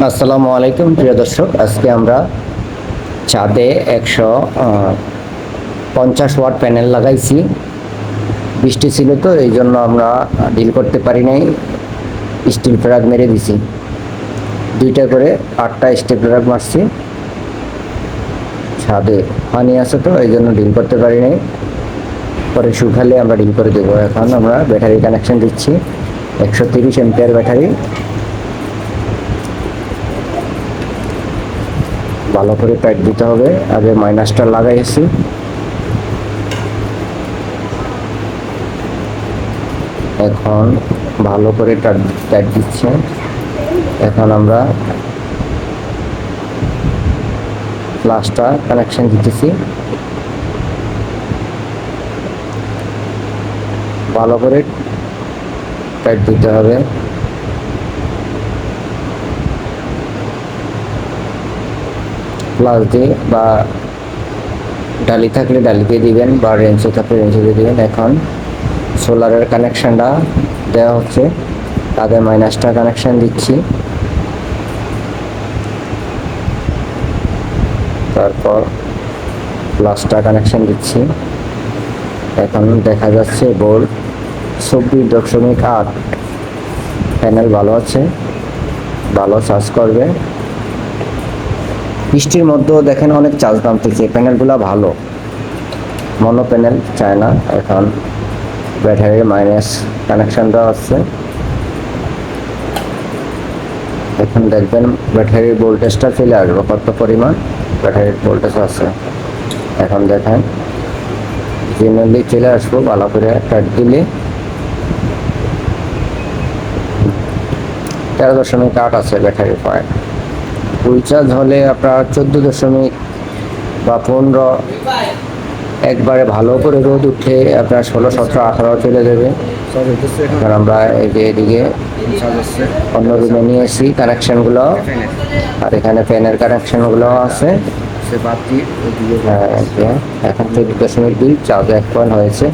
আসসালামু আলাইকুম প্রিয় দর্শক, আজকে আমরা ছাদে 150 ওয়াট প্যানেল লাগাইছি। বৃষ্টি ছিল তো এই জন্য আমরা ডিল করতে পারি নাই, স্টিল প্লাগ মেরে দিছি। দুইটা করে 8টা স্টিল প্লাগ মারছি। ছাদে পানি আছে তো এই জন্য ডিল করতে পারি নাই, পরে শুকালে আমরা ডিল করে দেবো। এখন আমরা ব্যাটারি কানেকশন দিচ্ছি, 130 এম্পিয়ার ব্যাটারি। ভালো করে টাইট দিতে হবে। আগে মাইনাসটা লাগাইছি, এখন ভালো করে টাইট দিচ্ছে। এখন আমরা প্লাসটা কানেকশন দিতেছি, ভালো করে টাইট দিতে হবে। প্লাস দিয়ে বা ডালি থাকলে ডালি দিয়ে দিবেন, বা রেঞ্চে থাকলে রেঞ্চে দিয়ে দিবেন। এখন সোলারের কানেকশানটা দেওয়া হচ্ছে, আগে মাইনাসটা কানেকশান দিচ্ছি, তারপর প্লাসটা কানেকশান দিচ্ছি। এখন দেখা যাচ্ছে বোল্ট 24.8। প্যানেল ভালো আছে, ভালো চার্জ করবে। বৃষ্টির মধ্যেও দেখেন অনেক চার্জ নামতেছে, প্যানেলগুলো ভালো, মনো প্যানেল চায় না। এখন ব্যাটারির মাইনাস কানেকশন দেওয়া আছে। এখন দেখবেন ব্যাটারির ভোল্টেজটা চলে আসবে, কত পরিমাণ ব্যাটারির ভোল্টেজ আছে। এখন দেখেন জেনারেলি চলে আসবো, ভালো করে টাইট দিলে 13.8 আছে ব্যাটারির পয়েন্ট। ফুল চার্জ হলে আপনার 14 বা 15, একবারে ভালো করে রোদ উঠে আপনার 16, 17, 18 চলে যাবে। এখন আমরা এই যে এদিকে অন্য রুমে নিয়ে এসি কানেকশনগুলো, আর এখানে ফ্যানের কানেকশনগুলো আছে। এখন 14.2 চার্জ 1 পয়েন্ট হয়েছে।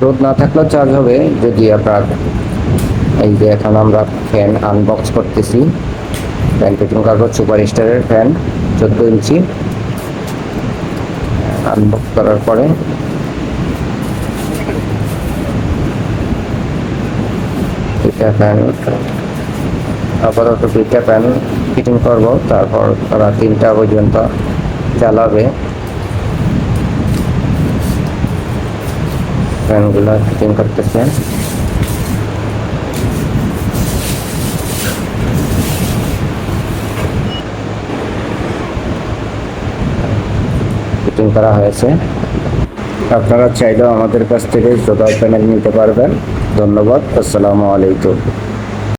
রোদ না থাকলেও চার্জ হবে যদি আপনার। এই যে এখন আমরা ফ্যান আনবক্স করতেছি। ফ্যান ফিটিং করবো সুপার স্টারের ফ্যান 14 ইঞ্চি। আনবক্স করার পরে ফ্যান আপাতত 2টা ফ্যান ফিটিং করবো, তারপর তারা 3টা পর্যন্ত চালাবে। ফ্যানগুলো ফিটিং করতেছে। ফিটিং করা হয়েছে। আপনারা চাইলেও আমাদের কাছ থেকে সোলার প্যানেল নিতে পারবেন। ধন্যবাদ। আসসালামু আলাইকুম।